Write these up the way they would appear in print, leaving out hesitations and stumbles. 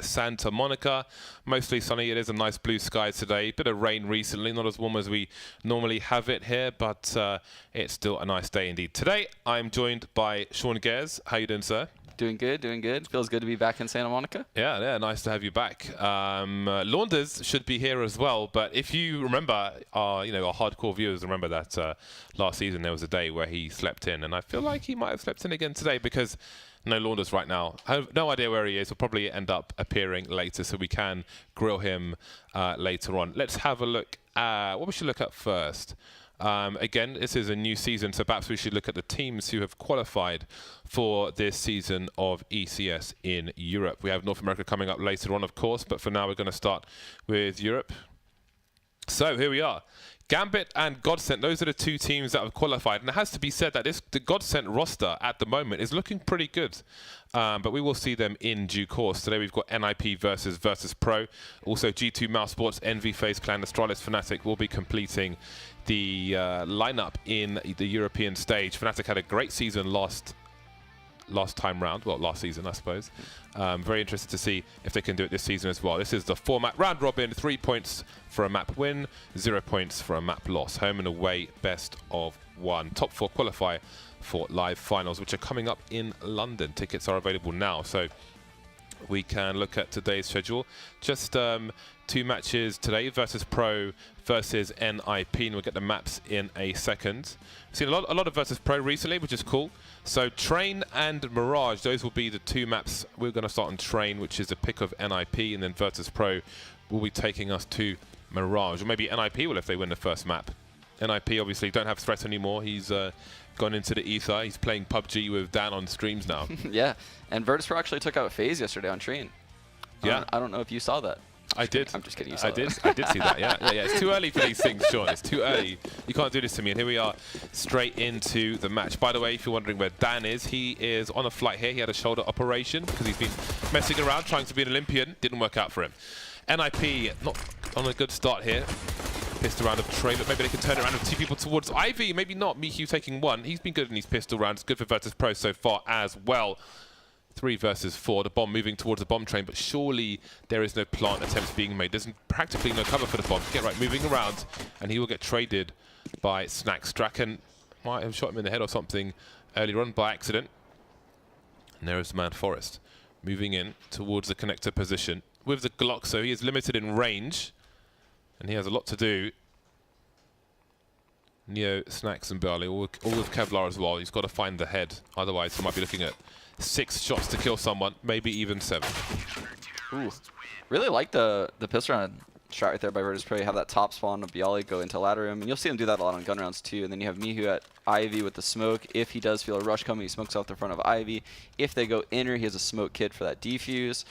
Santa Monica, mostly sunny. It is a nice blue sky today. Bit of rain recently, not as warm as we normally have it here, but it's still a nice day indeed. Today I'm joined by Sean Gares. How you doing, sir? Doing good, doing good. Feels good to be back in Santa Monica. Yeah, nice to have you back. Launders should be here as well, but if you remember, our hardcore viewers remember that last season there was a day where he slept in, and I feel like he might have slept in again today because no Launders right now. I have no idea where he is. He'll probably end up appearing later, so we can grill him later on. Let's have a look at what we should look at first. Again, this is a new season, so perhaps we should look at the teams who have qualified for this season of ECS in Europe. We have North America coming up later on, of course, but for now we're going to start with Europe. So here we are. Gambit and Godsent, those are the two teams that have qualified. And it has to be said that the Godsent roster at the moment is looking pretty good. But we will see them in due course. Today we've got NiP versus Pro. Also G2 Mouse Sports, Envy, FaZe Clan, Astralis, Fnatic will be completing the lineup in the European stage. Fnatic had a great season last time round, well, last season, I suppose. Very interested to see if they can do it this season as well. This is the format round robin, 3 points for a map win, 0 points for a map loss. Home and away, best of 1. Top 4 qualify for live finals, which are coming up in London. Tickets are available now, so we can look at today's schedule. Just 2 matches today, versus Pro versus NiP, and we'll get the maps in a second. Seen a lot of versus Pro recently, which is cool. So Train and Mirage, those will be the 2 maps. We're going to start on Train, which is a pick of NiP, and then versus Pro will be taking us to Mirage, or maybe NiP will if they win the first map. NiP obviously don't have Threat anymore. He's gone into the ether. He's playing PUBG with Dan on streams now. Yeah, and Virtus.pro actually took out FaZe yesterday on Train. Yeah. I don't know if you saw that. I did. I'm just kidding. You saw that. I did see that. Yeah. It's too early for these things, Sean. It's too early. You can't do this to me. And here we are, straight into the match. By the way, if you're wondering where Dan is, he is on a flight here. He had a shoulder operation because he's been messing around trying to be an Olympian. Didn't work out for him. NiP not on a good start here. Pistol round of Trey, but maybe they can turn it around with 2 people towards Ivy. Maybe not. Mihu taking 1. He's been good in these pistol rounds. Good for Virtus Pro so far as well. 3 versus 4. The bomb moving towards the bomb train, but surely there is no plant attempts being made. There's practically no cover for the bomb. Get right, moving around, and he will get traded by Snack. Straken might have shot him in the head or something earlier on by accident. And there is the man Forest moving in towards the connector position with the Glock, so he is limited in range, and he has a lot to do. Neo, Snacks, and Burley, all with Kevlar as well. He's got to find the head, otherwise he might be looking at 6 shots to kill someone, maybe even 7. Ooh, really like the pistol round strat right there by Virtus.pro. You have that top spawn of Bialy go into ladder room, and you'll see him do that a lot on gun rounds too. And then you have Mihu at Ivy with the smoke. If he does feel a rush coming, he smokes out the front of Ivy. If they go inner, he has a smoke kit for that defuse.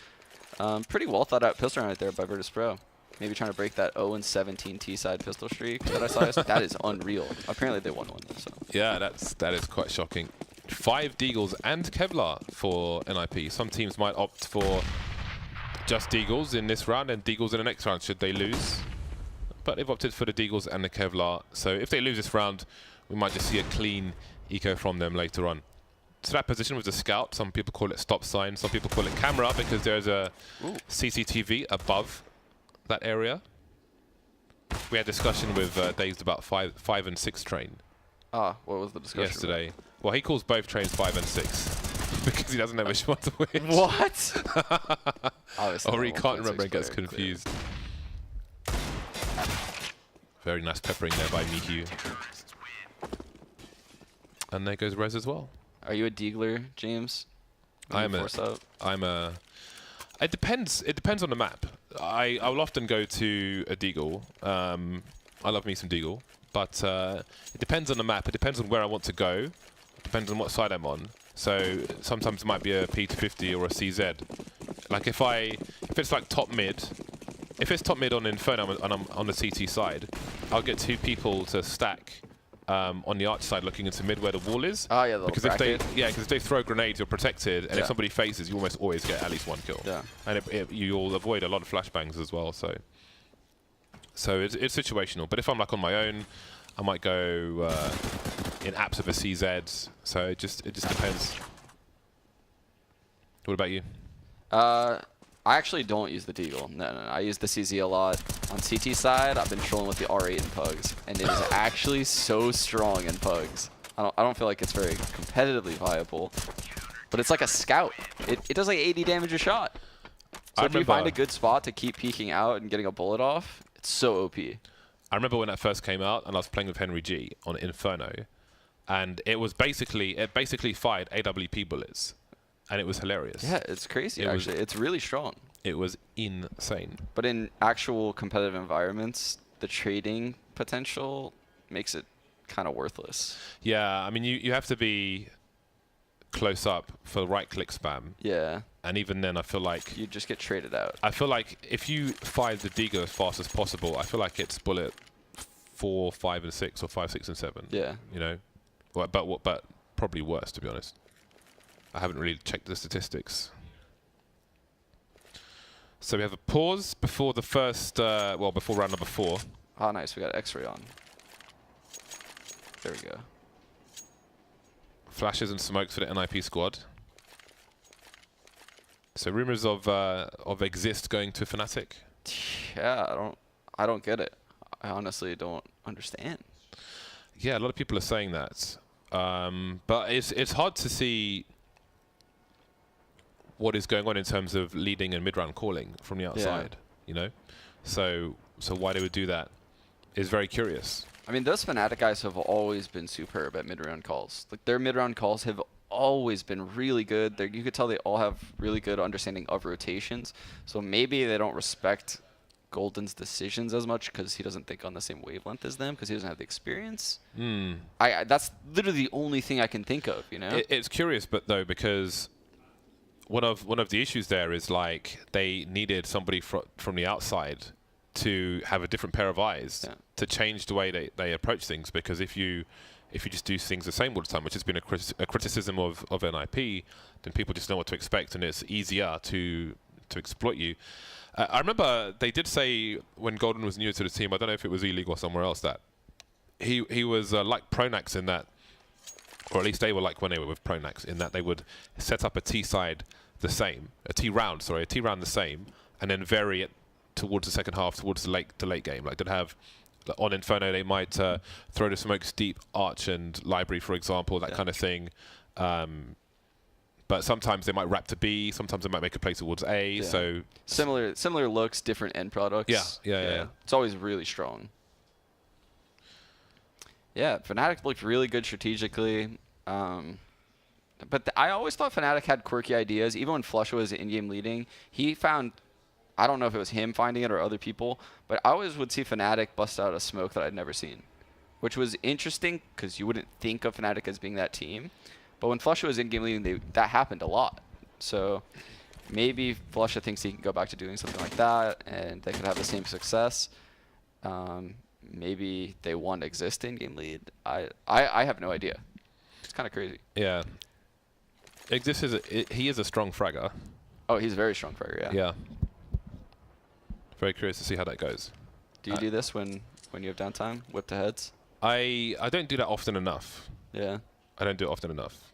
Pretty well thought out pistol round right there by Virtus.pro. Maybe trying to break that 0-17 T-side pistol streak that I saw yesterday. That is unreal. Apparently they won one. So. Yeah, that is quite shocking. 5 Deagles and Kevlar for NiP. Some teams might opt for just Deagles in this round and Deagles in the next round should they lose. But they've opted for the Deagles and the Kevlar. So if they lose this round, we might just see a clean eco from them later on. So that position was a scout. Some people call it stop sign. Some people call it camera because there's a CCTV above that area. We had discussion with Dave about 5 and 6 train. Ah, what was the discussion yesterday? Well, he calls both trains 5 and 6 because he doesn't know which one's which. What? Or he can't remember and gets confused. Very nice peppering there by Mihu. And there goes Rez as well. Are you a Deagler, James? It depends. It depends on the map. I will often go to a Deagle. I love me some Deagle, but it depends on the map. It depends on where I want to go. It depends on what side I'm on. So sometimes it might be a P250 or a CZ. Like if it's like top mid, if it's top mid on Inferno and I'm on the CT side, I'll get 2 people to stack on the arch side looking into mid where the wall is. Oh yeah, because if they throw grenades, you're protected, and if somebody faces, you almost always get at least 1 kill. Yeah. And you'll avoid a lot of flashbangs as well. So it's situational. But if I'm like on my own, I might go in apps of a CZ. So it just depends. What about you? I actually don't use the Deagle. No. I use the CZ a lot. On CT side, I've been trolling with the R8 in Pugs, and it is actually so strong in Pugs. I don't feel like it's very competitively viable, but it's like a scout. It does like 80 damage a shot. So if you find a good spot to keep peeking out and getting a bullet off, it's so OP. I remember when that first came out, and I was playing with Henry G on Inferno, and it basically fired AWP bullets, and it was hilarious. Yeah, it's crazy actually. It's really strong. It was insane. But in actual competitive environments, the trading potential makes it kind of worthless. Yeah, I mean, you have to be close up for the right-click spam. Yeah. And even then, I feel like you just get traded out. I feel like if you fire the Deagle as fast as possible, I feel like it's bullet 4, 5, and 6, or 5, 6, and 7. Yeah. You know, but probably worse, to be honest. I haven't really checked the statistics. So we have a pause before the first, before round number 4. Oh, nice. We got X-ray on. There we go. Flashes and smokes for the NiP squad. So rumors of Exist going to Fnatic. Yeah, I don't get it. I honestly don't understand. Yeah, a lot of people are saying that, but it's hard to see what is going on in terms of leading and mid-round calling from the outside. You know, so why they would do that is very curious. I mean, those Fnatic guys have always been superb at mid-round calls. Like their mid-round calls have always been really good. You could tell they all have really good understanding of rotations. So maybe they don't respect Golden's decisions as much because he doesn't think on the same wavelength as them because he doesn't have the experience. That's literally the only thing I can think of. You know, it's curious, but though because one of the issues there is like they needed somebody from the outside to have a different pair of eyes to change the way they approach things, because if you just do things the same all the time, which has been a criticism of NiP, then people just know what to expect and it's easier to exploit you. I remember they did say when Golden was new to the team, I don't know if it was E-League or somewhere else, that he was like Pronax in that, or at least they were like when they were with Pronax, in that they would set up a T side the same, a T round the same, and then vary it towards the second half, towards the late game. Like they'd have on Inferno, they might throw the smokes deep, Arch and Library, for example, that kind of thing. But sometimes they might wrap to B, sometimes they might make a play towards A. So similar looks, different end products. Yeah. It's always really strong. Yeah, Fnatic looked really good strategically. But I always thought Fnatic had quirky ideas. Even when Flusha was in-game leading, he found, I don't know if it was him finding it or other people, but I always would see Fnatic bust out a smoke that I'd never seen, which was interesting because you wouldn't think of Fnatic as being that team. But when Flusha was in-game leading, that happened a lot. So maybe Flusha thinks he can go back to doing something like that, and they could have the same success. Maybe they want to exist in-game lead. I have no idea. It's kind of crazy. Yeah. He is a strong fragger. Oh, he's a very strong fragger, yeah. Yeah. Very curious to see how that goes. Do you do this when you have downtime? Whip to heads? I don't do that often enough. Yeah. I don't do it often enough.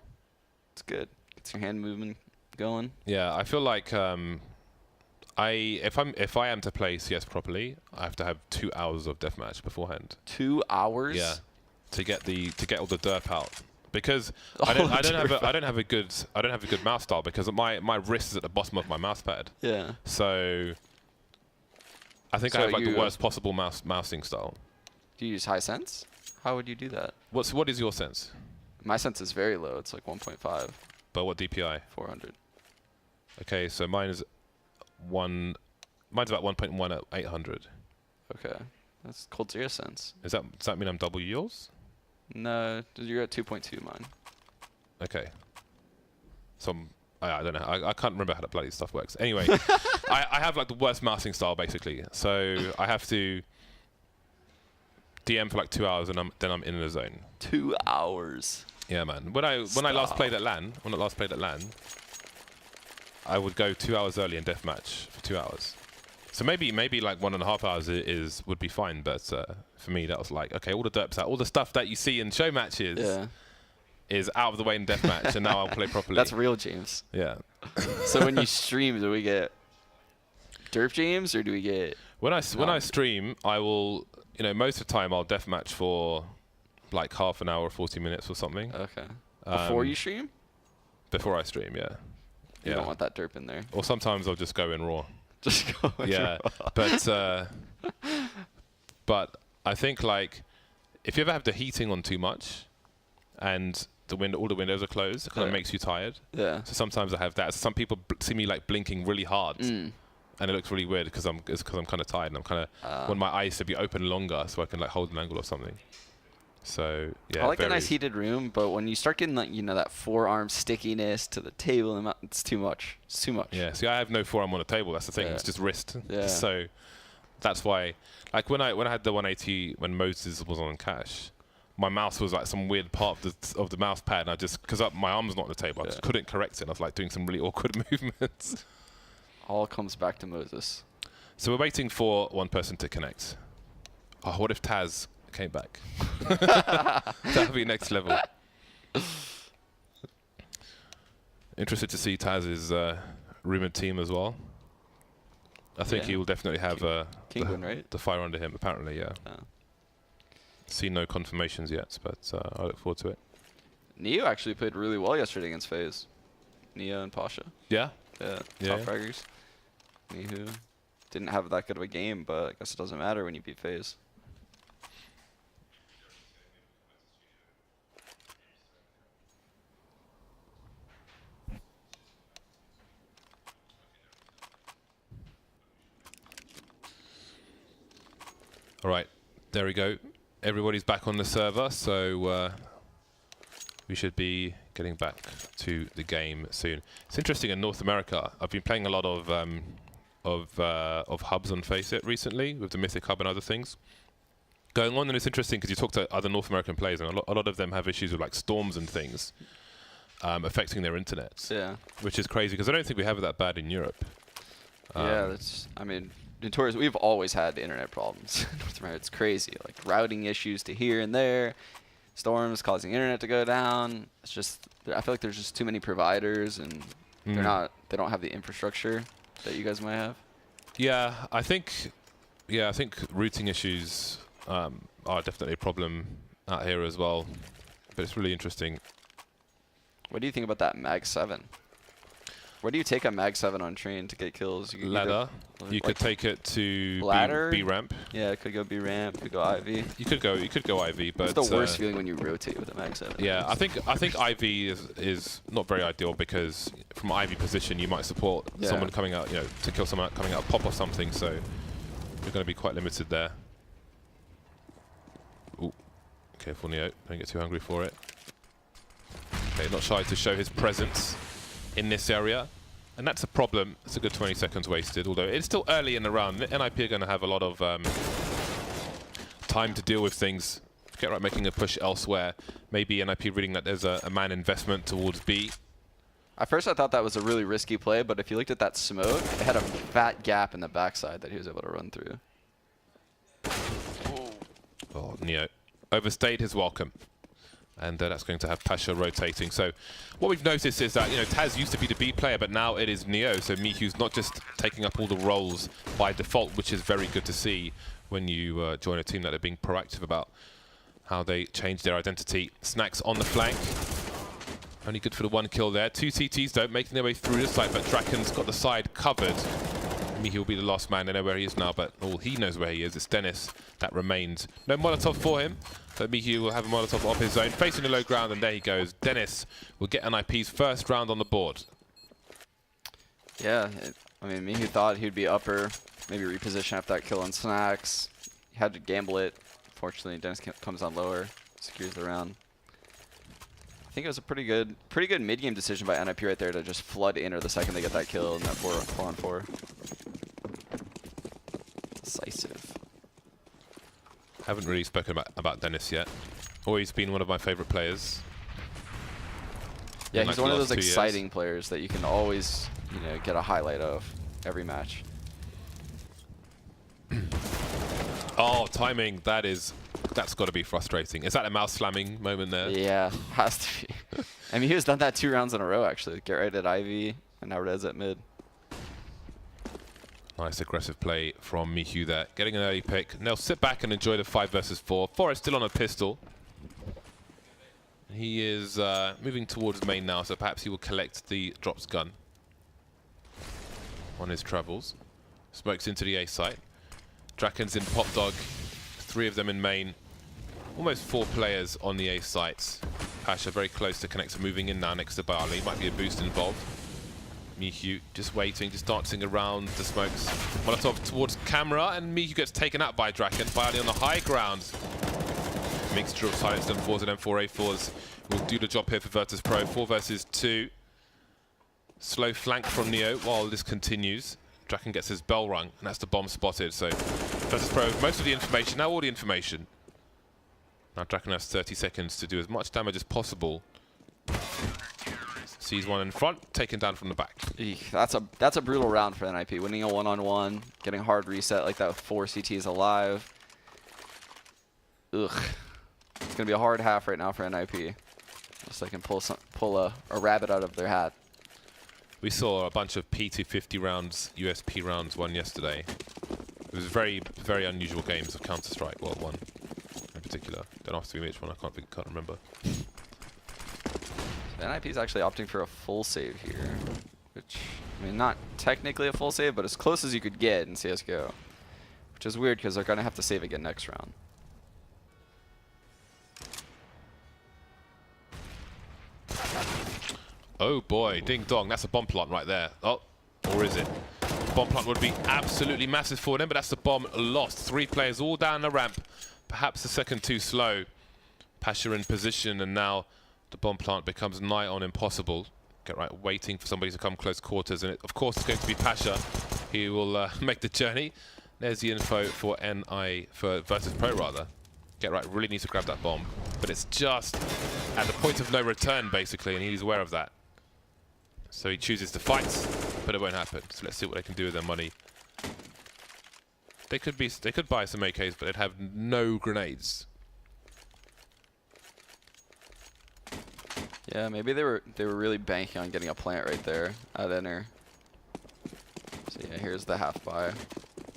It's good. Gets your hand movement going. Yeah, I feel like if I am to play CS properly, I have to have 2 hours of deathmatch beforehand. 2 hours? Yeah. To get all the derp out. Because I don't have a good mouse style because my wrist is at the bottom of my mouse pad. Yeah. So I think I have like the worst possible mousing style. Do you use high sense? How would you do that? What is your sense? My sense is very low. It's like 1.5. But what DPI? 400. Okay, so mine's about 1.1 at 800. Okay. That's cold zero sense. Does that mean I'm double yours? No, you're at 2.2 mine. Okay. So I don't know. I can't remember how that bloody stuff works. Anyway, I have like the worst mousing style basically. So I have to DM for like 2 hours and then I'm in the zone. 2 hours. Yeah, man. When I last played at LAN, I would go 2 hours early in deathmatch for 2 hours. So maybe like 1.5 hours would be fine, but for me that was like, okay, all the derps out, all the stuff that you see in show matches is out of the way in deathmatch, and now I'll play properly. That's real, James. Yeah. So when you stream, do we get derp games, or do we get? When I stream, I will, most of the time I'll deathmatch for like half an hour, 40 minutes or something. Okay. Before you stream? Before I stream, yeah. You don't want that derp in there. Or sometimes I'll just go in raw. Just go in raw. But I think like if you ever have the heating on too much and all the windows are closed, it kind of makes you tired. Yeah. So sometimes I have that. So some people see me like blinking really hard. And it looks really weird because I'm kind of tired and I'm kind of want my eyes to be open longer so I can like hold an angle or something. So yeah, I like the nice heated room, but when you start getting like that forearm stickiness to the table, and it's too much. It's too much. Yeah. See, I have no forearm on the table. That's the thing. It's just wrist. Yeah. So that's why, like when I had the 180 when Moses was on cash, my mouse was like some weird part of the mouse pad, and I just because my arm's not on the table, I just couldn't correct it. And I was like doing some really awkward movements. All comes back to Moses. So we're waiting for one person to connect. Oh, what if Taz came back? That would be next level. Interested to see Taz's rumored team as well. I think he will definitely have right? the fire under him, apparently, yeah. See no confirmations yet, but I look forward to it. Neo actually played really well yesterday against FaZe. Neo and Pasha. Yeah? Top fraggers. Mihu didn't have that good of a game, but I guess it doesn't matter when you beat FaZe. All right, there we go. Everybody's back on the server, so we should be getting back to the game soon. It's interesting in North America. I've been playing a lot of hubs on Faceit recently with the Mythic Hub and other things going on, and it's interesting because you talk to other North American players, and a lot of them have issues with like storms and things affecting their internet. Yeah, which is crazy because I don't think we have it that bad in Europe. Yeah, I mean, notorious. We've always had internet problems in North America. It's crazy, like routing issues to here and there. Storms causing internet to go down. It's just, I feel like there's just too many providers, and they don't have the infrastructure that you guys might have. Yeah, I think routing issues are definitely a problem out here as well. But it's really interesting. What do you think about that Mag 7? Where do you take a Mag 7 on train to get kills? You Ladder. You could take it to B ramp. Yeah, it could go B ramp. Could go IV. You could go IV, but it's the worst feeling when you rotate with a Mag 7. Yeah, I think IV is not very ideal because from IV position you might support someone coming out, to kill someone coming out of pop or something. So you're going to be quite limited there. Ooh, careful Neo, don't get too hungry for it. Okay, not shy to show his presence in this area, and that's a problem. It's a good 20 seconds wasted, although it's still early in the round. NiP are going to have a lot of time to deal with things. Get right, making a push elsewhere. Maybe NiP reading that there's a man investment towards B. At first I thought that was a really risky play, but if you looked at that smoke, it had a fat gap in the backside that he was able to run through. Oh, Neo overstayed his welcome. And that's going to have Pasha rotating. So what we've noticed is that, Taz used to be the B player, but now it is Neo. So Mihu's not just taking up all the roles by default, which is very good to see when you join a team that are being proactive about how they change their identity. Snacks on the flank. Only good for the one kill there. Two CTs, though, making their way through the side, but Draken's got the side covered. Mihu will be the last man. They know where he is now, but all he knows where he is. It's Dennis that remains. No Molotov for him. So Mihu will have a Molotov off his zone, facing the low ground, and there he goes. Dennis will get NiP's first round on the board. Yeah, I mean, Mihu thought he'd be upper, maybe reposition after that kill on Snacks. He had to gamble it. Fortunately, Dennis comes on lower, secures the round. I think it was a pretty good mid-game decision by NiP right there to just flood Inner the second they get that kill in that 4-on-4. Decisive. Haven't really spoken about Dennis yet. Always been one of my favorite players. Yeah, he's one of those exciting players that you can always, get a highlight of every match. Oh, timing, that's got to be frustrating. Is that a mouse slamming moment there? Yeah, has to be. I mean, he has done that 2 rounds in a row, actually. Get right at Ivy, and now Red's at mid. Nice aggressive play from Mihu there. Getting an early pick. Now sit back and enjoy the 5 versus 4. Forest still on a pistol. He is moving towards main now, so perhaps he will collect the drops gun on his travels. Smokes into the A site. Draken's in Pop Dog. 3 of them in main. Almost 4 players on the A sites. Pasha very close to connect, moving in now next to Barley. Might be a boost involved. Mihu just waiting, just dancing around the smokes. Molotov towards camera, and Mihu gets taken out by Draken. Barley on the high ground. Mixture of silenced M4s and M4A4s will do the job here for Virtus Pro. 4 versus 2. Slow flank from Neo while this continues. Draken gets his bell rung, and that's the bomb spotted. So Virtus Pro, most of the information, now all the information. Now Draken has 30 seconds to do as much damage as possible. Sees one in front, taken down from the back. Eek, that's a brutal round for NiP. Winning a one-on-one, getting a hard reset like that with 4 CTs alive. Ugh. It's gonna be a hard half right now for NiP. Just so they can pull a rabbit out of their hat. We saw a bunch of P250 rounds, USP rounds won yesterday. It was very, very unusual games of Counter-Strike World 1 in particular. Don't ask me which one, I can't remember. NiP is actually opting for a full save here, which, I mean, not technically a full save, but as close as you could get in CSGO, which is weird because they're going to have to save again next round. Oh boy, ding dong, that's a bomb plant right there. Oh, or is it? Bomb plant would be absolutely massive for them, but that's the bomb lost. 3 players all down the ramp. Perhaps the second too slow. Pasha in position, and now the bomb plant becomes nigh on impossible. Get right, waiting for somebody to come close quarters, and of course it's going to be Pasha. He will make the journey. There's the info for for Virtus Pro rather. Get right, really needs to grab that bomb, but it's just at the point of no return basically, and he's aware of that. So he chooses to fight, but it won't happen. So let's see what they can do with their money. They could buy some AKs, but they'd have no grenades. Yeah, maybe they were really banking on getting a plant right there at enter. So yeah, here's the half buy.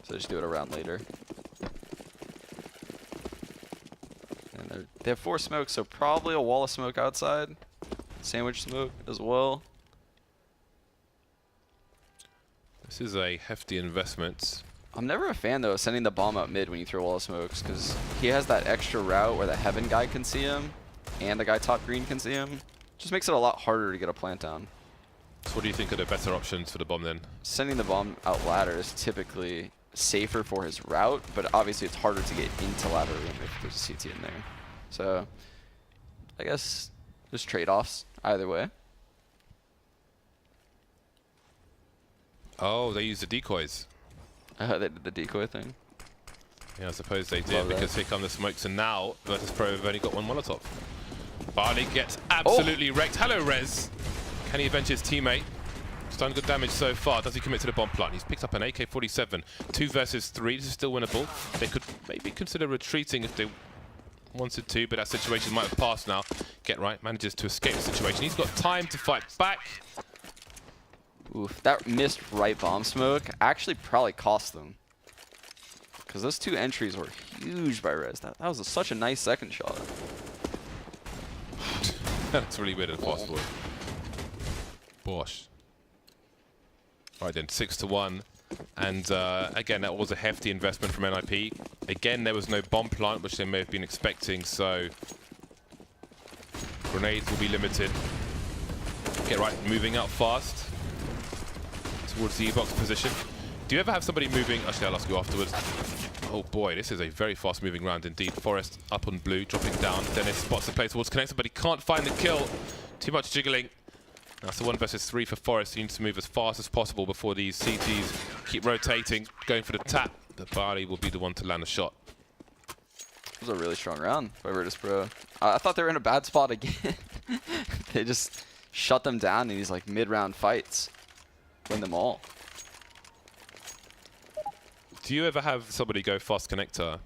So just do it a round later. And they have 4 smokes, so probably a wall of smoke outside. Sandwich smoke as well. This is a hefty investment. I'm never a fan though of sending the bomb out mid when you throw a wall of smokes, because he has that extra route where the heaven guy can see him and the guy top green can see him. Just makes it a lot harder to get a plant down. So what do you think are the better options for the bomb then? Sending the bomb out ladder is typically safer for his route, but obviously it's harder to get into ladder room if there's a CT in there. So I guess there's trade-offs either way. Oh, they used the decoys. They did the decoy thing. Yeah, I suppose they did. Love Because that. here come the smokes, and now Virtus Pro have only got 1 Molotov. Barley gets absolutely wrecked. Hello, Rez. Can he avenge his teammate? He's done good damage so far. Does he commit to the bomb plant? He's picked up an AK-47. 2 versus 3. This is still winnable. They could maybe consider retreating if they wanted to, but that situation might have passed now. Get right, manages to escape the situation. He's got time to fight back. Oof, that missed right bomb smoke actually probably cost them. Because those 2 entries were huge by Rez. That was such a nice second shot. That's really weird and fast forward. Bosh. Alright then, 6-1. And again, that was a hefty investment from NiP. Again, there was no bomb plant, which they may have been expecting, so grenades will be limited. Get right, moving out fast towards the E-box position. Do you ever have somebody moving? Actually, I'll ask you afterwards. Oh boy, this is a very fast moving round indeed. Forest up on blue, dropping down. Dennis spots the play towards connector, but he can't find the kill. Too much jiggling. That's a 1 versus 3 for Forest. He needs to move as fast as possible before these CTs keep rotating, going for the tap. The Barley will be the one to land a shot. It was a really strong round by Virtus Pro. I thought they were in a bad spot again. They just shut them down in these like mid-round fights. Win them all. Do you ever have somebody go fast connector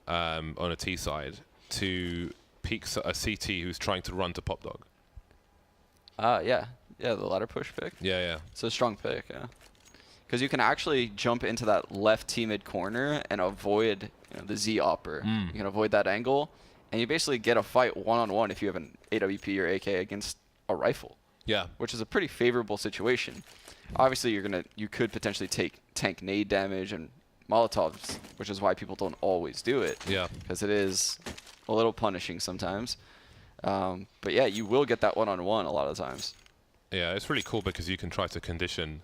on a T side to peek a CT who's trying to run to Pop Dog? Yeah, the ladder push pick. Yeah, yeah. It's a strong pick, yeah. because you can actually jump into that left T mid corner and avoid the Z opper. You can avoid that angle, and you basically get a fight one-on-one if you have an AWP or AK against a rifle. Yeah. Which is a pretty favorable situation. Obviously, you could potentially take tank nade damage and Molotovs, which is why people don't always do it. Yeah. Because it is a little punishing sometimes. But yeah, you will get that one-on-one a lot of times. Yeah, it's really cool because you can try to condition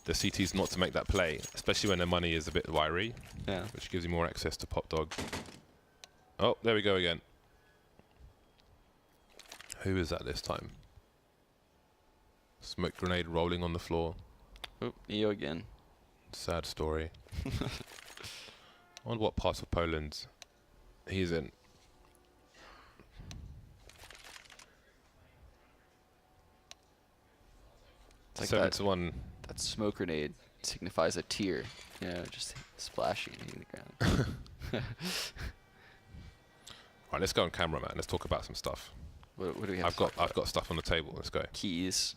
the CTs not to make that play, especially when their money is a bit wiry. Yeah. Which gives you more access to Pop Dog. Oh, there we go again. Who is that this time? Smoke grenade rolling on the floor. Oop, EO again. Sad story. I wonder what part of Poland he's in. It's like 7-1. That smoke grenade signifies a tear. Just splashing in the ground. Right, let's go on camera, man. Let's talk about some stuff. What do we have? I've got stuff on the table. Let's go. Keys.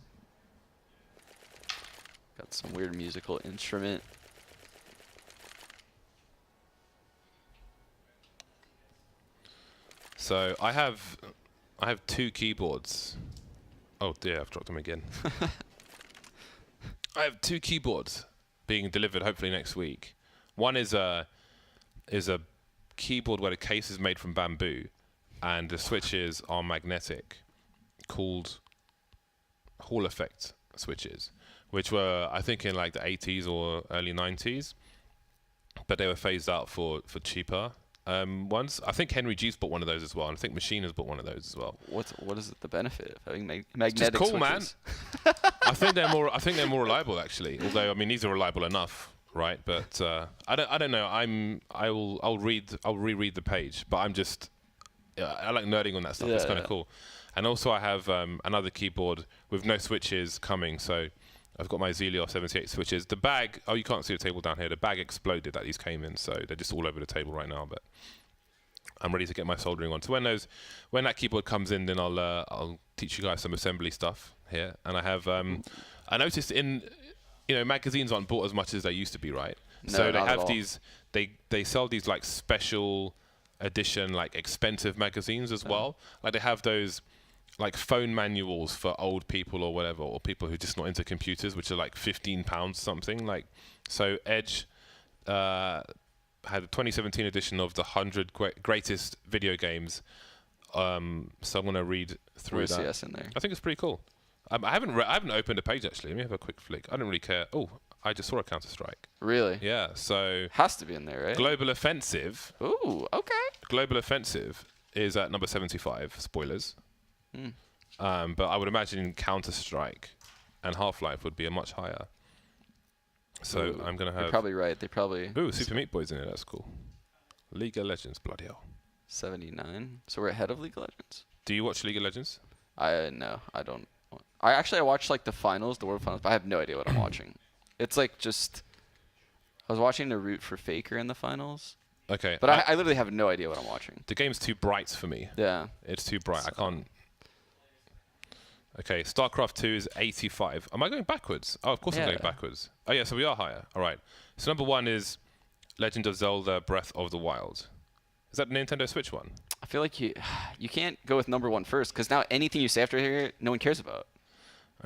Got some weird musical instrument. So I have 2 keyboards. Oh dear, I've dropped them again. I have 2 keyboards being delivered hopefully next week. One is a keyboard where the case is made from bamboo and the switches are magnetic, called Hall effect switches, which were I think in like the 80s or early 90s, but they were phased out for cheaper ones. I think Henry G's bought one of those as well, and I think Machine has bought one of those as well. What is the benefit of having magnetic just cool, switches? Man. I think they're more reliable actually. Although I mean these are reliable enough, right? But I don't know. I'll reread the page, but I'm just I like nerding on that stuff. It's kind of cool. And also I have another keyboard with no switches coming, so I've got my Zelios 78 switches. The bag, oh, you can't see the table down here. The bag exploded that these came in, so they're just all over the table right now. But I'm ready to get my soldering on. So when that keyboard comes in, then I'll teach you guys some assembly stuff here. And I have I noticed in magazines aren't bought as much as they used to be, right? No, so they not have at all. these they sell these like special edition like expensive magazines as well. Like they have those like phone manuals for old people or whatever, or people who are just not into computers, which are like £15 something. Like, so Edge had a 2017 edition of the 100 greatest video games. So I'm gonna read through that. ECS in there. I think it's pretty cool. I haven't opened a page actually. Let me have a quick flick. I don't really care. Oh, I just saw a Counter-Strike. Really? Yeah. So Has to be in there, right? Global Offensive. Ooh, okay. Global Offensive is at number 75. Spoilers. But I would imagine Counter-Strike and Half-Life would be a much higher. So Ooh, I'm going to have... You're probably right. They probably... Ooh, Super Meat Boy's in it. That's cool. League of Legends. Bloody hell. 79. So we're ahead of League of Legends? Do you watch League of Legends? No, I don't. I watched like the finals, the World Finals, but I have no idea what I'm watching. It's like just... I was watching the root for Faker in the finals. Okay. But I literally have no idea what I'm watching. The game's too bright for me. Yeah. It's too bright. So I can't... Okay, StarCraft 2 is 85. Am I going backwards? Oh, of course I'm going backwards. Oh, yeah, so we are higher. All right. So number 1 is Legend of Zelda Breath of the Wild. Is that the Nintendo Switch one? I feel like you can't go with number 1 first, because now anything you say after here, no one cares about.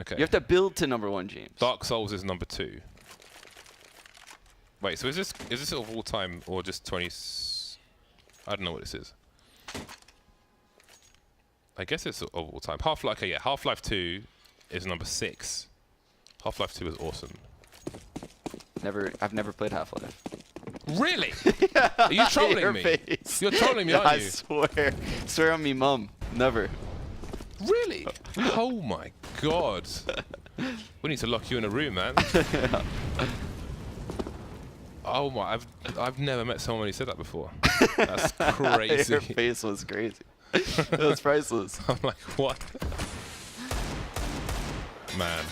Okay. You have to build to number 1, James. Dark Souls is number 2. Wait, so is this of all time or just 20? I don't know what this is. I guess it's of all time. Half-Life, okay, yeah. Half-Life 2 is number 6. Half-Life 2 is awesome. I've never played Half-Life. Really? Are you trolling me? Face. You're trolling me, Yeah, aren't you? I swear on me, mum. Never. Really? Oh my god. We need to lock you in a room, man. Oh my, I've never met someone who said that before. That's crazy. Your face was crazy. It was priceless. I'm like, what? Man.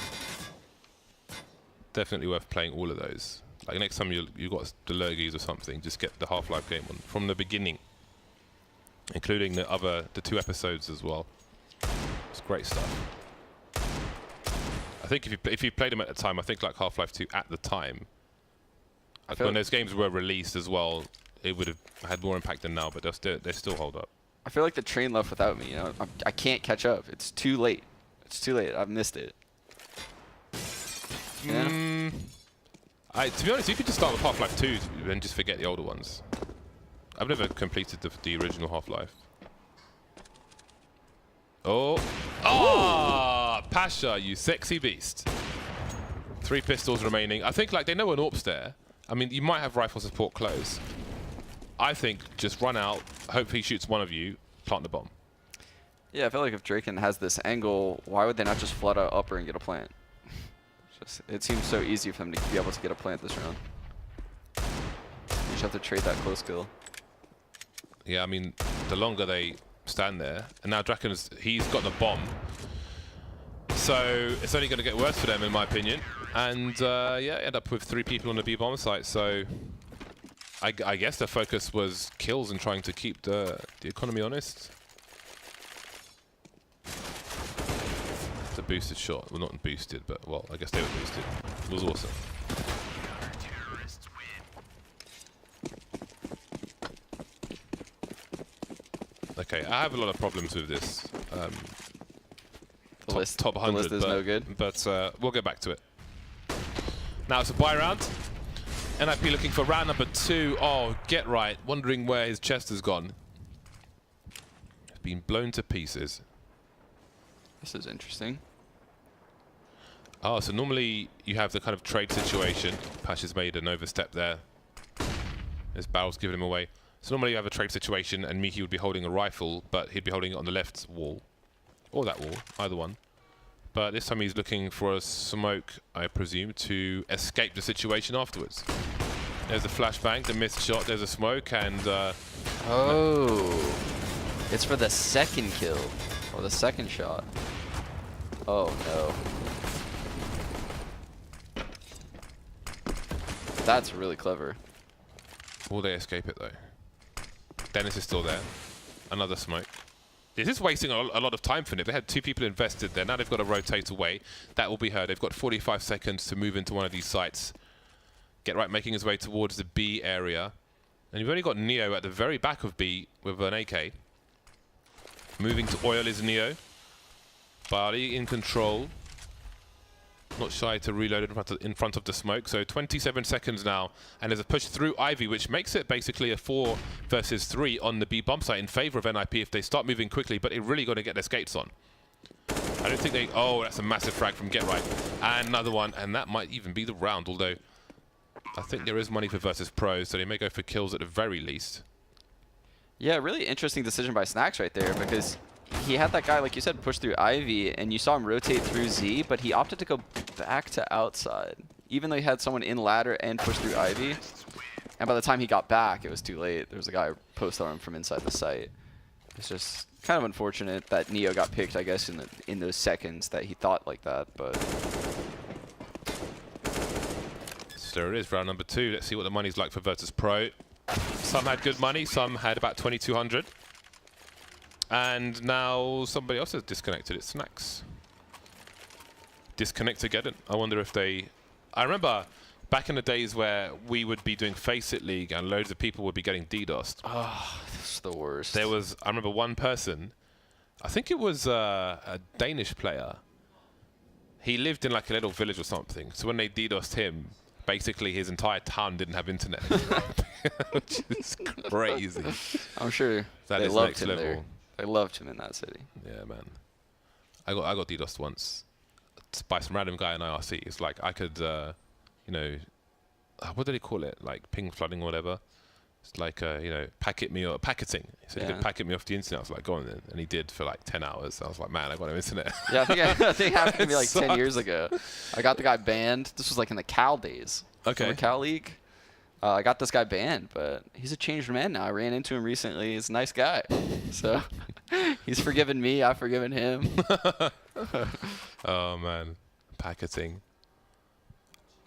Definitely worth playing all of those. Like next time you got the lurgies or something, just get the Half-Life game on from the beginning, including the 2 episodes as well. It's great stuff. I think if you played them at the time, I think like Half-Life 2 at the time, like when those games were released as well, it would have had more impact than now, but they still hold up. I feel like the train left without me. You know, I can't catch up. It's too late. It's too late. I've missed it. Yeah. To be honest, you could just start with Half-Life 2 and just forget the older ones. I've never completed the original Half-Life. Oh. Oh! Pasha, you sexy beast. 3 pistols remaining. I think like they know an AWP's there. I mean, you might have rifle support close. I think just run out, hope he shoots one of you, plant the bomb. Yeah, I feel like if Draken has this angle, why would they not just flood out upper and get a plant? It seems so easy for them to be able to get a plant this round. You just have to trade that close kill. Yeah, I mean, the longer they stand there, and now he's got the bomb, so it's only going to get worse for them, in my opinion. And yeah, end up with 3 people on the B bomb site. So I guess their focus was kills and trying to keep the economy honest. It's a boosted shot. Well, not boosted, but well, I guess they were boosted. It was awesome. Okay, I have a lot of problems with this top 100. The list is no good. But we'll get back to it. Now it's a buy round. NiP looking for round number 2. Oh, get right. Wondering where his chest has gone. It's been blown to pieces. This is interesting. Oh, so normally you have the kind of trade situation. Pash has made an overstep there. His barrel's giving him away. So normally you have a trade situation and Miki would be holding a rifle, but he'd be holding it on the left wall. Or that wall, either one. But this time he's looking for a smoke, I presume, to escape the situation afterwards. There's a flashbang, the missed shot, there's a smoke, and... oh. It's for the second kill. Or the second shot. Oh, no. That's really clever. Will they escape it, though? Dennis is still there. Another smoke. This is wasting a lot of time for NiP. They had 2 people invested there. Now they've got to rotate away. That will be her. They've got 45 seconds to move into one of these sites. Get right, making his way towards the B area. And you've only got Neo at the very back of B with an AK. Moving to oil is Neo. Bali in control. Not shy to reload in front of the smoke. So 27 seconds now, and there's a push through Ivy, which makes it basically a 4 versus 3 on the B bomb site in favor of NiP if they start moving quickly, but they're really got to get their skates on. I don't think they... Oh, that's a massive frag from Get Right. And another one, and that might even be the round, although I think there is money for versus pros, so they may go for kills at the very least. Yeah, really interesting decision by Snacks right there, because he had that guy, like you said, push through Ivy, and you saw him rotate through Z, but he opted to go back to outside, even though he had someone in ladder and push through Ivy. And by the time he got back, it was too late. There was a guy post on him from inside the site. It's just kind of unfortunate that Neo got picked, I guess, in those seconds that he thought like that, but... So there it is, round number 2. Let's see what the money's like for Virtus Pro. Some had good money, some had about 2,200. And now somebody else has disconnected. It's Snacks. Disconnect again. I wonder if they... I remember back in the days where we would be doing Face It League and loads of people would be getting DDoSed. Oh, this is the worst. There was... I remember one person, I think it was a Danish player. He lived in like a little village or something. So when they DDoSed him, basically his entire town didn't have internet. Which is crazy. I'm sure that they is loved next him level. there. They loved him in that city. Yeah, man. I got DDoSed once by some random guy in IRC. It's like I could, you know, what did he call it? Like ping flooding or whatever. It's like, you know, packet me or packeting. So he could packet me off the internet. I was like, go on then. And he did for like 10 hours. I was like, man, I got no internet. Yeah, I think it happened to me like 10 years ago. I got the guy banned. This was like in the Cal days. Okay. From the Cal League. I got this guy banned, but he's a changed man now. I ran into him recently. He's a nice guy. So he's forgiven me. I've forgiven him. Oh, man. Packeting.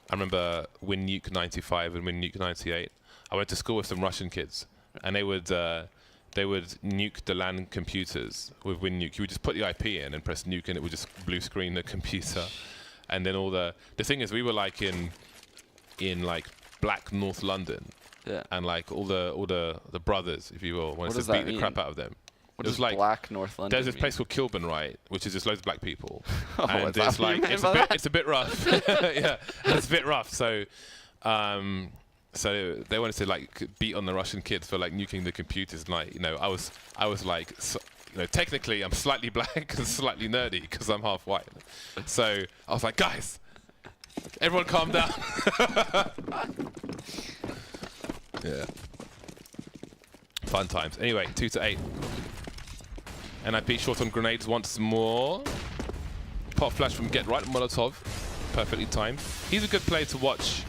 I remember Win Nuke 95 and Win Nuke 98. I went to school with some Russian kids, and they would nuke the LAN computers with Win Nuke. You would just put the IP in and press nuke, and it would just blue screen the computer. and then all the thing is, we were like in like black North London, Yeah. and like all the brothers, if you will, wanted to beat the crap out of them. What It was does like black North London there's this mean? place called Kilburn, right, which is just loads of black people, Oh, and is that it's what you like meant it's by a bit that? it's a bit rough. Yeah, it's a bit rough. So, so they wanted to like beat on the Russian kids for like nuking the computers, and like, you know, I was like, so, you know, technically I'm slightly black and slightly nerdy because I'm half white. So I was like, guys, everyone calm down. Yeah. Fun times. Anyway, 2-8. NiP short on grenades once more. Pop flash from Get Right, Molotov. Perfectly timed. He's a good player to watch,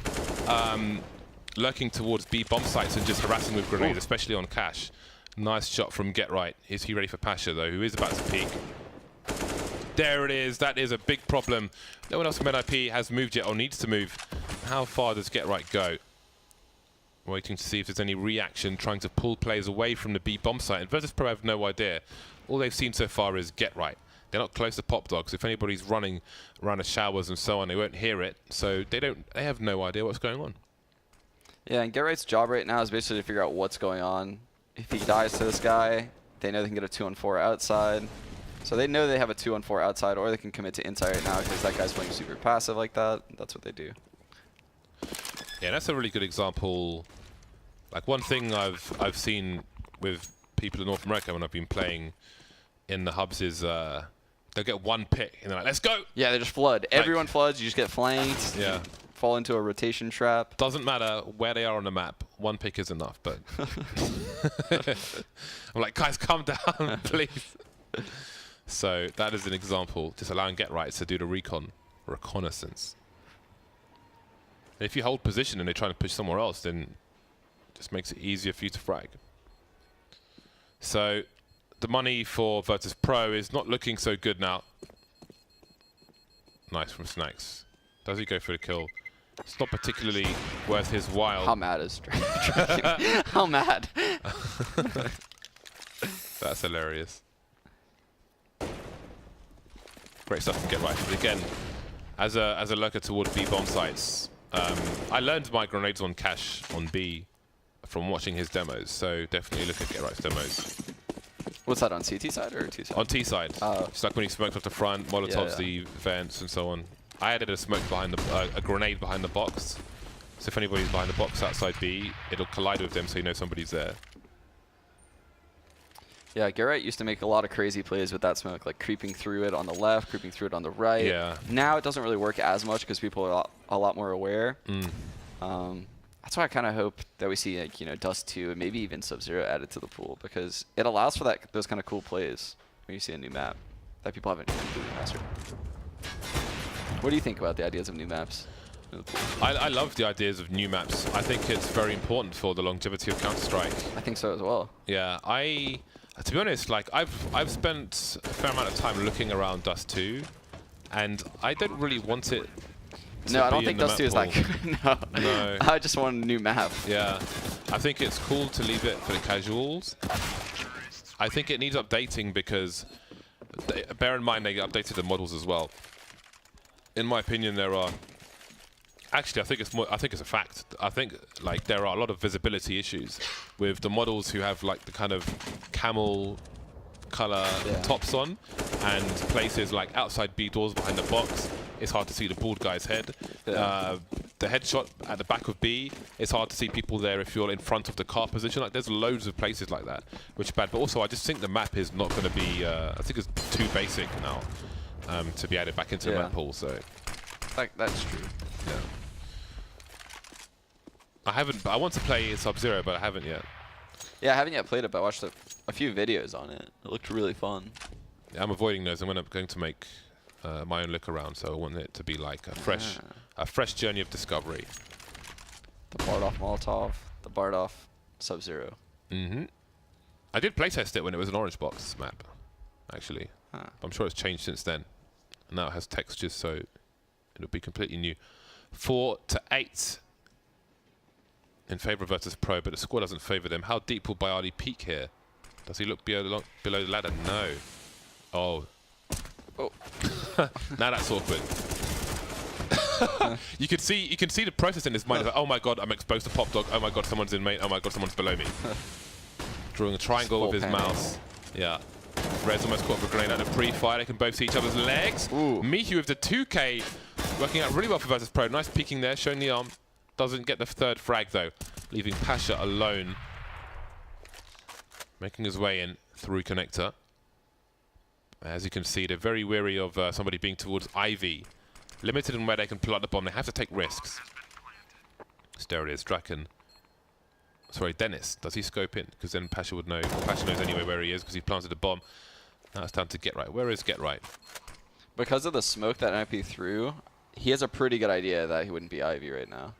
lurking towards B bomb sites and just harassing with grenades, especially on cash. Nice shot from Get Right. Is he ready for Pasha, though, who is about to peek? There it is. That is a big problem. No one else from NiP has moved yet or needs to move. How far does Get Right go? Waiting to see if there's any reaction, trying to pull players away from the B bomb site. And Virtus Pro have no idea. All they've seen so far is Get Right. They're not close to Pop Dogs. If anybody's running around the showers and so on, they won't hear it. So they have no idea what's going on. Yeah, and Get Right's job right now is basically to figure out what's going on. If he dies to this guy, they know they can get a 2-on-4 outside. So they know they have a 2-on-4 outside, or they can commit to inside right now because that guy's playing super passive like that. That's what they do. Yeah, that's a really good example. Like, one thing I've seen with people in North America when I've been playing in the hubs is they'll get one pick and they're like, let's go! Yeah, they just flood. Like, Everyone floods, you just get flanked. Yeah. Fall into a rotation trap. Doesn't matter where they are on the map. One pick is enough, but... I'm like, guys, calm down, please. So that is an example, just allowing Get Right to do the reconnaissance. And if you hold position and they're trying to push somewhere else, then it just makes it easier for you to frag. So the money for Virtus Pro is not looking so good now. Nice from Snacks. Does he go for the kill? It's not particularly worth his while. How mad is Drake? How mad? That's hilarious. Great stuff to Get Right. But again, as a lurker toward B bomb sites, I learned my grenades on cache on B from watching his demos. So definitely look at Get Right's demos. What's that, on CT side or T side? On T side. It's like when he smoked off the front, Molotovs the vents and so on. I added a smoke behind the a grenade behind the box. So if anybody's behind the box outside B, it'll collide with them so you know somebody's there. Yeah, Get Right used to make a lot of crazy plays with that smoke, like creeping through it on the left, creeping through it on the right. Yeah. Now it doesn't really work as much because people are a lot more aware. That's why I kind of hope that we see, like, you know, Dust 2 and maybe even Sub-Zero added to the pool, because it allows for those kind of cool plays when you see a new map that people haven't completely mastered. What do you think about the ideas of new maps? I love the ideas of new maps. I think it's very important for the longevity of Counter-Strike. I think so as well. Yeah, to be honest, like I've spent a fair amount of time looking around Dust 2, and I don't really want it. No, I don't think Dust 2 is that good. No. I just want a new map. Yeah, I think it's cool to leave it for the casuals. I think it needs updating because, bear in mind, they updated the models as well. In my opinion, there are. Actually, I think it's a fact. I think like there are a lot of visibility issues with the models who have like the kind of camel color tops on, and places like outside B doors behind the box. It's hard to see the bald guy's head. The headshot at the back of B, it's hard to see people there if you're in front of the car position. Like, there's loads of places like that, which is bad. But also, I just think the map is not going to be. I think it's too basic now to be added back into the map pool. So that's true. Yeah. I want to play Sub-Zero, but I haven't yet. Yeah, I haven't yet played it, but I watched a few videos on it. It looked really fun. Yeah, I'm avoiding those. I'm going to make my own look around, so I want it to be like a fresh journey of discovery. The Bardolph Molotov, the Bardolph Sub-Zero. I did playtest it when it was an orange box map, actually. I'm sure it's changed since then. And now it has textures, so it'll be completely new. 4-8 in favor of Virtus Pro, but the score doesn't favor them. How deep will Bialy peak here? Does he look below the ladder? No. Oh. Oh. Now that's awkward. You can see the process in his mind. Like, oh my god, I'm exposed to pop dog. Oh my god, someone's in main. Oh my god, someone's below me. Drawing a triangle with his mouse. Yeah. Red's almost caught for a grenade at a pre-fire. They can both see each other's legs. Mihu with the 2K working out really well for Virtus Pro. Nice peeking there, showing the arm. Doesn't get the third frag though, leaving Pasha alone. Making his way in through connector. As you can see, they're very wary of somebody being towards Ivy. Limited in where they can pull out the bomb. They have to take risks. So there it is, Draken. Sorry, Dennis. Does he scope in? Because then Pasha would know. Pasha knows anyway where he is because he planted the bomb. Now it's time to Get Right. Where is Get Right? Because of the smoke that NiP threw, he has a pretty good idea that he wouldn't be Ivy right now.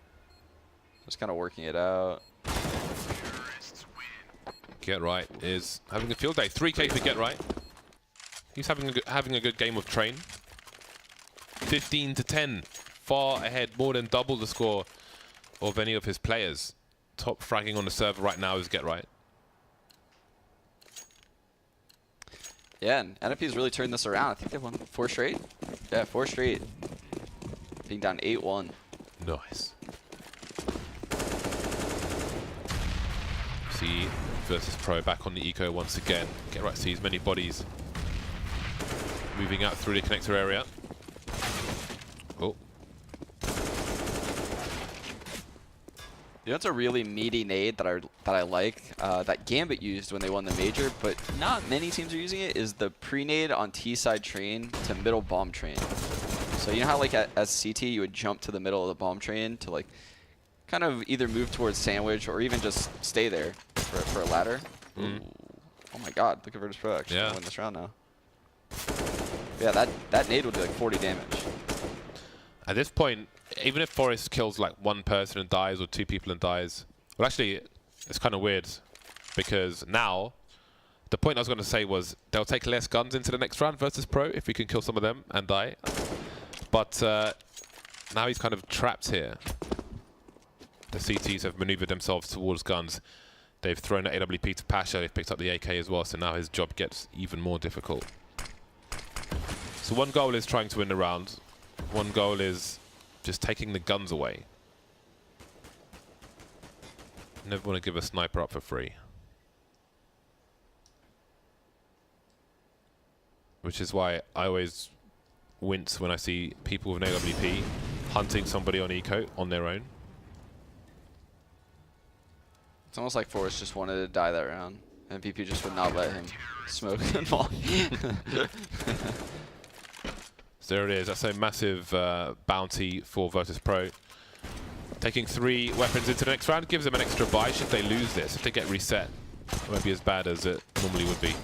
Just kind of working it out. Get Right is having a field day. 3K for Get Right. He's having a good game of Train. 15-10, far ahead, more than double the score of any of his players. Top fragging on the server right now is Get Right. Yeah, and NiP's really turned this around. I think they've won 4 straight. Yeah, 4 straight. Being down 8-1. Nice. See Virtus Pro back on the eco once again. Get Right sees many bodies moving out through the connector area. Oh. You know, it's a really meaty nade that I like, that Gambit used when they won the major, but not many teams are using it, is the pre-nade on T-side train to middle bomb train. So you know how like as CT you would jump to the middle of the bomb train to like kind of either move towards sandwich or even just stay there for a ladder? Oh my god, look at Virtus Pro actually win this round now. Yeah, that nade would do like 40 damage. At this point, even if Forest kills like one person and dies or 2 people and dies, well actually it's kind of weird because now the point I was going to say was they'll take less guns into the next round Virtus Pro if we can kill some of them and die. But now he's kind of trapped here. The CTs have maneuvered themselves towards guns. They've thrown the AWP to Pasha. They've picked up the AK as well, so now his job gets even more difficult. So one goal is trying to win the round. One goal is just taking the guns away. Never want to give a sniper up for free. Which is why I always wince when I see people with an AWP hunting somebody on eco on their own. It's almost like Forrest just wanted to die that round, and PP just would not let him smoke and fall. So there it is. That's a massive bounty for Virtus Pro. Taking 3 weapons into the next round gives them an extra buy should they lose this. If they get reset, it won't be as bad as it normally would be.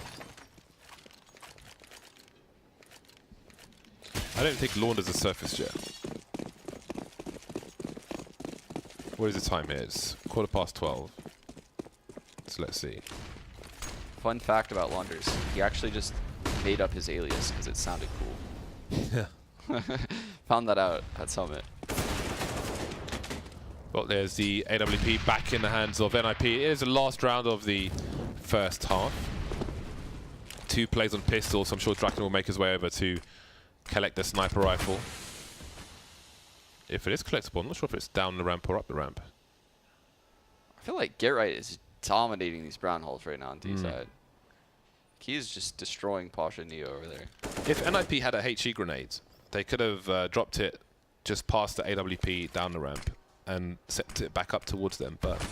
I don't think Launder's a surface yet. What is the time here? It's 12:15. So let's see. Fun fact about Launders, he actually just made up his alias because it sounded cool. Yeah. Found that out at Summit. Well, there's the AWP back in the hands of NiP. It is the last round of the first half. 2 plays on pistol, so I'm sure Draken will make his way over to collect the sniper rifle. If it is collectible, I'm not sure if it's down the ramp or up the ramp. I feel like Get Right is dominating these brown holes right now on D side. He's just destroying Pasha and Neo over there. If NiP had a HE grenade, they could have dropped it just past the AWP down the ramp and set it back up towards them, but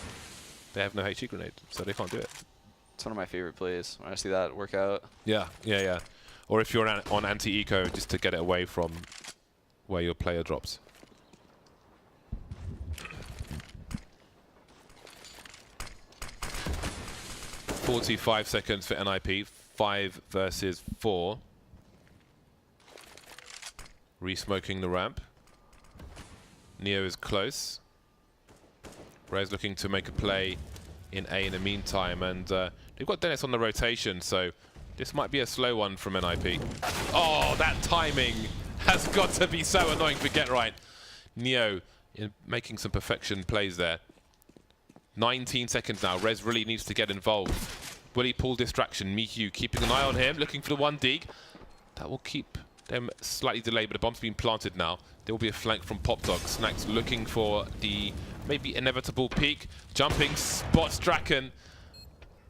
they have no HE grenade, so they can't do it. It's one of my favorite plays when I see that work out. Yeah. Or if you're on anti-eco, just to get it away from where your player drops. .45 seconds for NiP, 5 versus 4. Re-smoking the ramp. Neo is close. Rez looking to make a play in A in the meantime, and they've got Dennis on the rotation, so this might be a slow one from NiP. Oh, that timing has got to be so annoying for Get Right. Neo making some perfection plays there. 19 seconds now. Rez really needs to get involved. Will he pull distraction? Mihu keeping an eye on him, looking for the 1 dig. That will keep Them slightly delayed, but the bomb's been planted now. There will be a flank from Pop Dog. Snacks looking for the maybe inevitable peak. Jumping, spots Draken.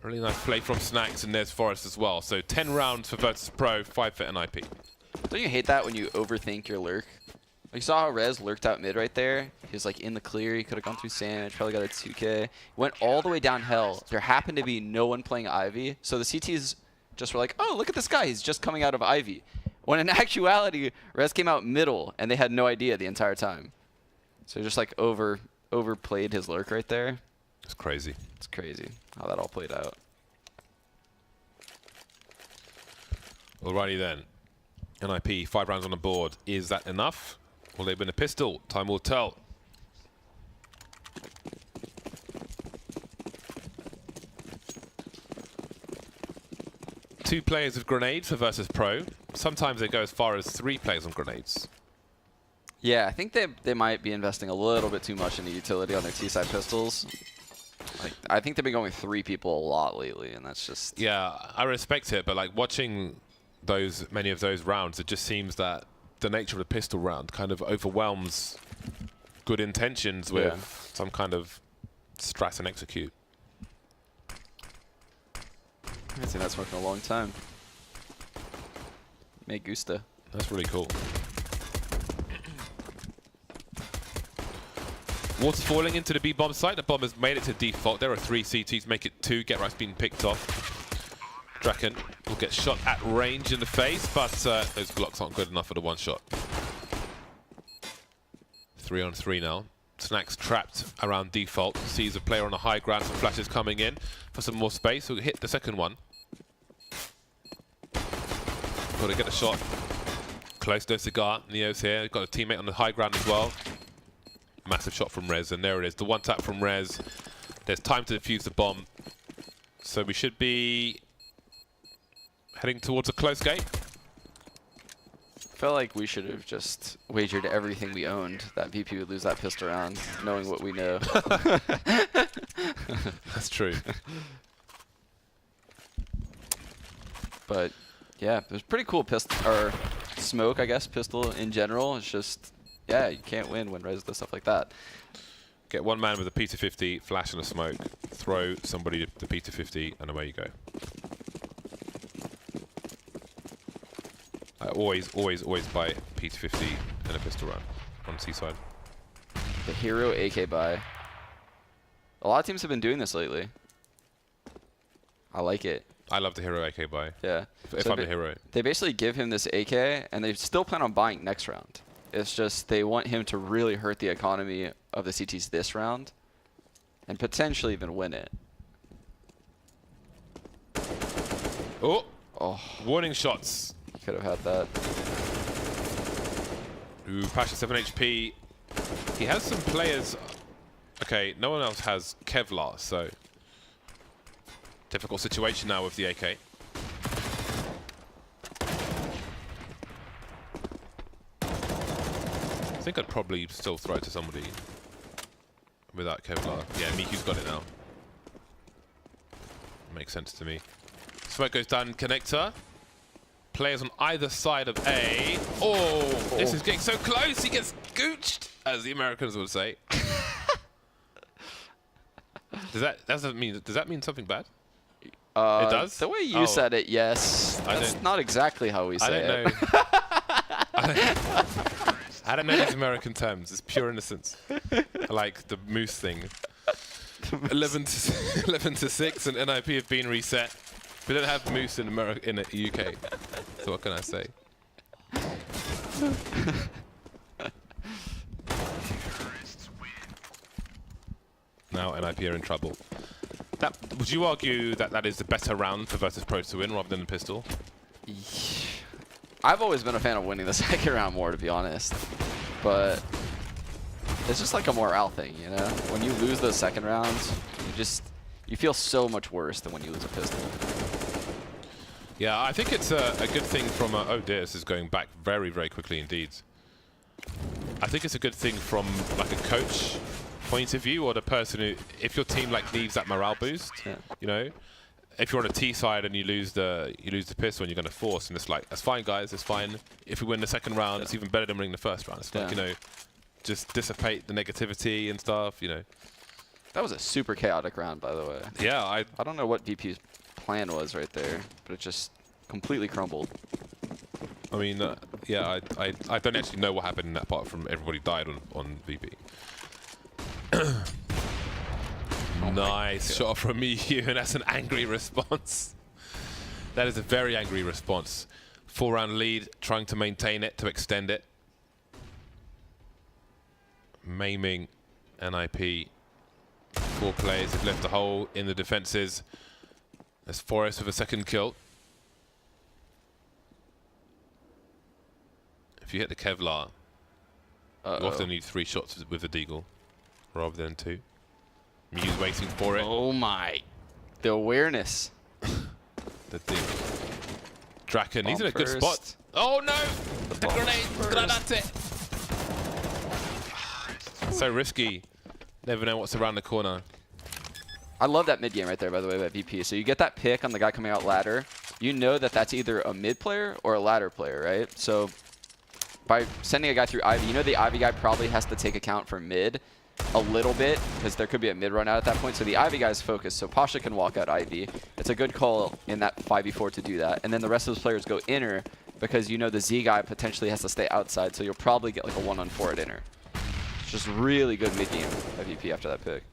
Really nice play from Snacks, and there's Forest as well. So 10 rounds for Virtus Pro, 5 for NiP. Don't you hate that when you overthink your lurk? You saw how Rez lurked out mid right there? He was like in the clear, he could have gone through sandwich, probably got a 2K. Went all the way down hell. There happened to be no one playing Ivy, so the CTs just were like, oh, look at this guy, he's just coming out of Ivy. When in actuality, Rez came out middle, and they had no idea the entire time. So just like overplayed his lurk right there. It's crazy. It's crazy how that all played out. Alrighty then. NiP, 5 rounds on the board. Is that enough? Will they win a pistol? Time will tell. Two players with grenades for Virtus Pro. Sometimes they go as far as 3 players on grenades. Yeah, I think they might be investing a little bit too much in the utility on their T-side pistols. Like, I think they've been going 3 people a lot lately, and that's just... Yeah, I respect it, but like watching many of those rounds, it just seems that the nature of the pistol round kind of overwhelms good intentions with some kind of strat and execute. I haven't seen that smoke in a long time. Me gusta. That's really cool. Water falling into the B-bomb site. The bomb has made it to default. There are 3 CTs, make it 2. Get Right's being picked off. Draken will get shot at range in the face, but those blocks aren't good enough for the one shot. 3 on 3 now. Snacks trapped around default. Sees a player on a high ground. Some flashes coming in for some more space. He'll hit the second one. Got to get a shot. Close to Cigar. Neo's here. Got a teammate on the high ground as well. Massive shot from Rez, and there it is. The one tap from Rez. There's time to defuse the bomb. So we should be heading towards a close gate. Felt like we should have just wagered everything we owned that VP would lose that pistol round, knowing what we know. That's true. But yeah, it was pretty cool pistol, or smoke, I guess, pistol in general. It's just, yeah, you can't win when Rez does stuff like that. Get one man with a P250, flash and a smoke, throw somebody the P250, and away you go. Always buy P250 and a pistol round on C-side. The hero AK buy. A lot of teams have been doing this lately. I like it. I love the hero AK buy. Yeah. If I'm a hero. They basically give him this AK, and they still plan on buying next round. It's just they want him to really hurt the economy of the CTs this round, and potentially even win it. Oh! Oh, Warning shots. could have had that. Ooh, Pasha 7 HP. He has some players. Okay, no one else has Kevlar, so difficult situation now with the AK. I think I'd probably still throw it to somebody without Kevlar. Yeah, Miku's got it now. Makes sense to me. Smoke goes down connector. Players on either side of A. Oh, this is getting so close. He gets gooched, as the Americans would say. Does that mean something bad? It does? The way you said it, yes. That's not exactly how we say it. I don't know. I don't know these American terms. It's pure innocence. I like the moose thing. 11 to 6, and NiP have been reset. We don't have moose in America, in the UK. So what can I say? Now NiP are in trouble. Would you argue that that is the better round for Virtus Pro to win rather than the pistol? I've always been a fan of winning the second round more, to be honest. But it's just like a morale thing, you know? When you lose those second rounds, you feel so much worse than when you lose a pistol. Yeah, I think it's a good thing from oh dear, this is going back very, very quickly indeed. I think it's a good thing from like a coach point of view, or the person who, if your team like needs that morale boost, you know, if you're on a T side and you lose the pistol and you're going to force, and it's like, that's fine, guys, it's fine. If we win the second round, it's even better than winning the first round. It's like, you know, just dissipate the negativity and stuff, you know. That was a super chaotic round, by the way. Yeah, I don't know what VP's plan was right there, but it just completely crumbled. I mean, yeah, I don't actually know what happened in that part from everybody died on VP. Nice shot from me, and that's an angry response. That is a very angry response. 4-round lead, trying to maintain it, to extend it. Maiming NiP. 4 players have left a hole in the defenses. There's Forrest with a second kill. If you hit the Kevlar, you often need 3 shots with the Deagle rather than 2. Mew's waiting for it. Oh my. The awareness. The Deagle. Draken, he's in a good spot. Oh no! The grenade! Granate! So risky. Never know what's around the corner. I love that mid game right there, by the way, by VP. So you get that pick on the guy coming out ladder. You know that that's either a mid player or a ladder player, right? So by sending a guy through Ivy, you know the Ivy guy probably has to take account for mid a little bit, because there could be a mid run out at that point. So the Ivy guy's focused, so Pasha can walk out Ivy. It's a good call in that 5v4 to do that. And then the rest of those players go inner, because you know the Z guy potentially has to stay outside, so you'll probably get like a 1-on-4 at inner. It's just really good mid game by VP after that pick.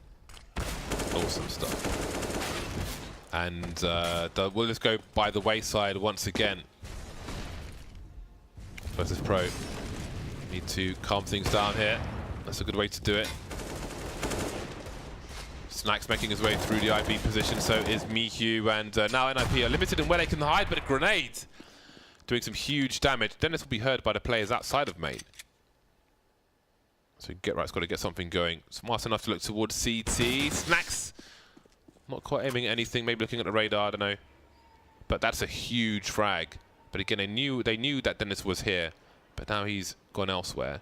Awesome stuff. And we'll just go by the wayside once again. Versus Pro. Need to calm things down here. That's a good way to do it. Snack's making his way through the IB position, so is Mihu, and now NiP are limited in where they can hide, but a grenade doing some huge damage. Then this will be heard by the players outside of main. So Get Right's got to get something going. Smart enough to look towards CT. Snacks not quite aiming at anything, maybe looking at the radar, I don't know. But that's a huge frag. But again, they knew that Dennis was here, but now he's gone elsewhere.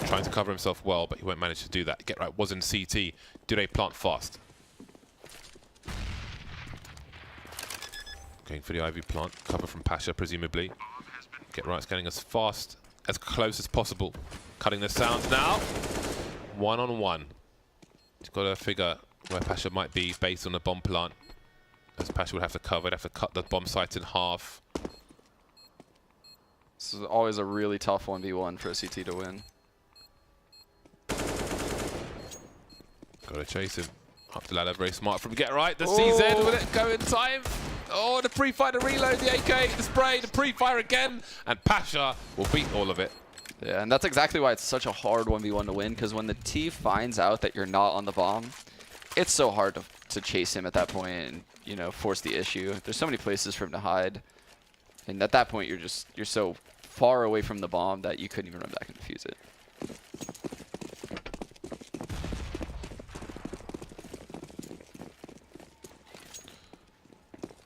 Trying to cover himself well, but he won't manage to do that. Get Right was in CT. Do they plant fast? Going for the Ivy plant. Cover from Pasha, presumably. Get Right's getting as fast, as close as possible. Cutting the sounds now. 1-on-1. He's got to figure where Pasha might be based on the bomb plant. As Pasha would have to cover, he'd have to cut the bomb site in half. This is always a really tough 1v1 for a CT to win. Gotta chase him. Up the ladder, very smart from Get Right. The CZ, will it go in time? Oh, the pre-fire, the reload, the AK, the spray, the pre-fire again. And Pasha will beat all of it. Yeah, and that's exactly why it's such a hard 1v1 to win, because when the T finds out that you're not on the bomb, it's so hard to chase him at that point and, you know, force the issue. There's so many places for him to hide. And at that point, you're so far away from the bomb that you couldn't even run back and defuse it.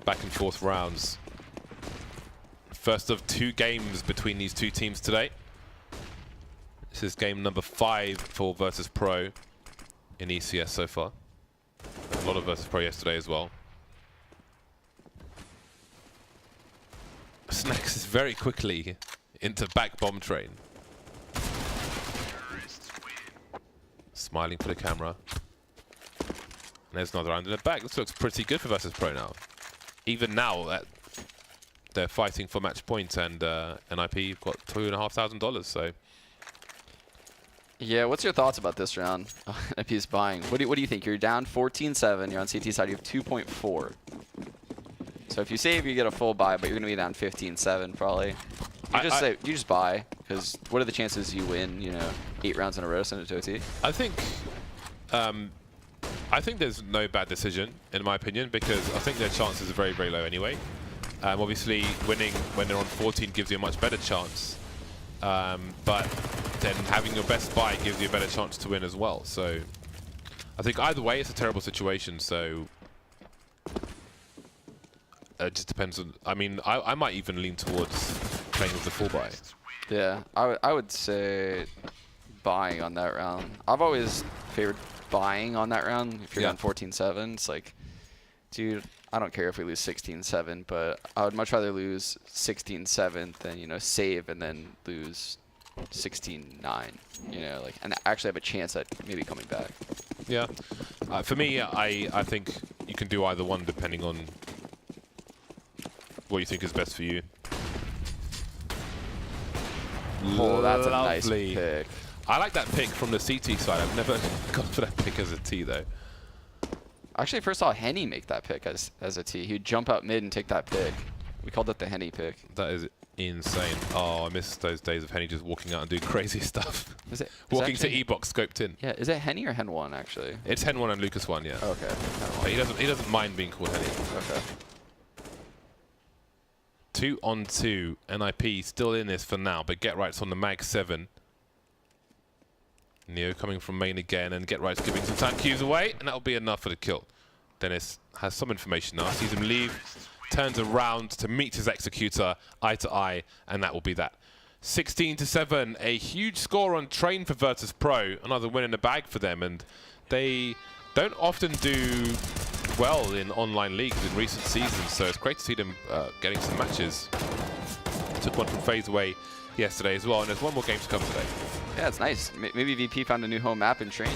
Back and forth rounds. First of 2 games between these 2 teams today. This is game number 5 for Versus Pro in ECS so far. A lot of Versus Pro yesterday as well. Snacks is very quickly into back bomb train. Smiling for the camera. And there's another round in the back. This looks pretty good for Versus Pro now. Even now that they're fighting for match point, and NiP got $2,500, so. Yeah, what's your thoughts about this round? NiP's buying. What do you think? You're down 14-7. You're on CT side. You have 2.4. So if you save, you get a full buy, but you're gonna be down 15-7 probably. You just buy, because what are the chances you win? You know, 8 rounds in a row, send it to OT. I think there's no bad decision, in my opinion, because I think their chances are very, very low anyway. Obviously, winning when they're on 14 gives you a much better chance. But then having your best buy gives you a better chance to win as well. So I think either way, it's a terrible situation. So it just depends on... I mean, I might even lean towards playing with the full buy. Yeah, I would say buying on that round. I've always favored buying on that round. If you're down 14-7, it's like, dude, I don't care if we lose 16-7, but I would much rather lose 16-7 than, you know, save and then lose 16-9, you know, like, and actually have a chance at maybe coming back. Yeah. For me, I think you can do either one depending on what you think is best for you. Oh, that's a Lovely. nice pick. I like that pick from the CT side. I've never gone for that pick as a T, though. I actually first saw Henny make that pick as a T. He would jump out mid and take that pick. We called it the Henny pick. That is insane. Oh, I miss those days of Henny just walking out and doing crazy stuff. Is it Walking to E-box, scoped in. Yeah, is it Henny or Hen 1 actually? It's Hen 1 and Lucas 1, yeah. Okay. But he doesn't mind being called Henny. Okay. 2-on-2. NiP still in this for now, but Get Right's on the Mag 7. Neo coming from main again, and Get Right's giving some time cues away, and that'll be enough for the kill. Dennis has some information now, sees him leave, turns around to meet his executor eye to eye, and that will be that. 16-7, a huge score on Train for Virtus Pro, another win in the bag for them, and they don't often do well in online leagues in recent seasons, so it's great to see them getting some matches. Took one from FaZe away yesterday as well, and there's one more game to come today. Yeah, it's nice. Maybe VP found a new home map in Train.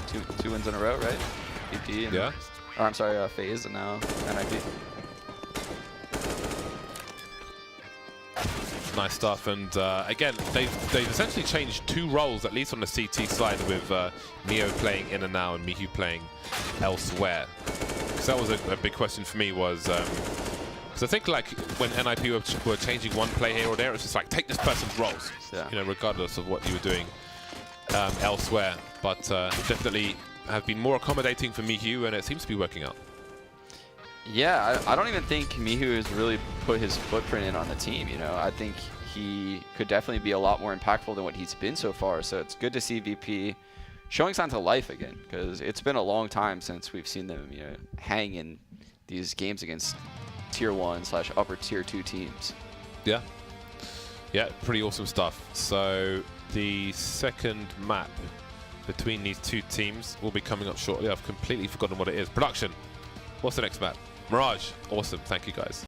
Two wins in a row, right? VP and, Yeah. or I'm sorry, FaZe and now NiP. Nice stuff, and again, they've essentially changed 2 roles, at least on the CT side, with Neo playing in and now and Mihu playing elsewhere. Because that was a big question for me, was because I think like when NiP were changing one play here or there, it's just like take this person's roles, Yeah. you know, regardless of what you were doing elsewhere. But definitely have been more accommodating for Mihu, and it seems to be working out. Yeah, I don't even think Mihu has really put his footprint in on the team, you know. I think he could definitely be a lot more impactful than what he's been so far, so it's good to see VP showing signs of life again, because it's been a long time since we've seen them, you know, hang in these games against Tier 1/ upper Tier 2 teams. Yeah. Yeah, pretty awesome stuff. So the second map between these 2 teams will be coming up shortly. I've completely forgotten what it is. Production. What's the next map? Mirage. Awesome. Thank you, guys.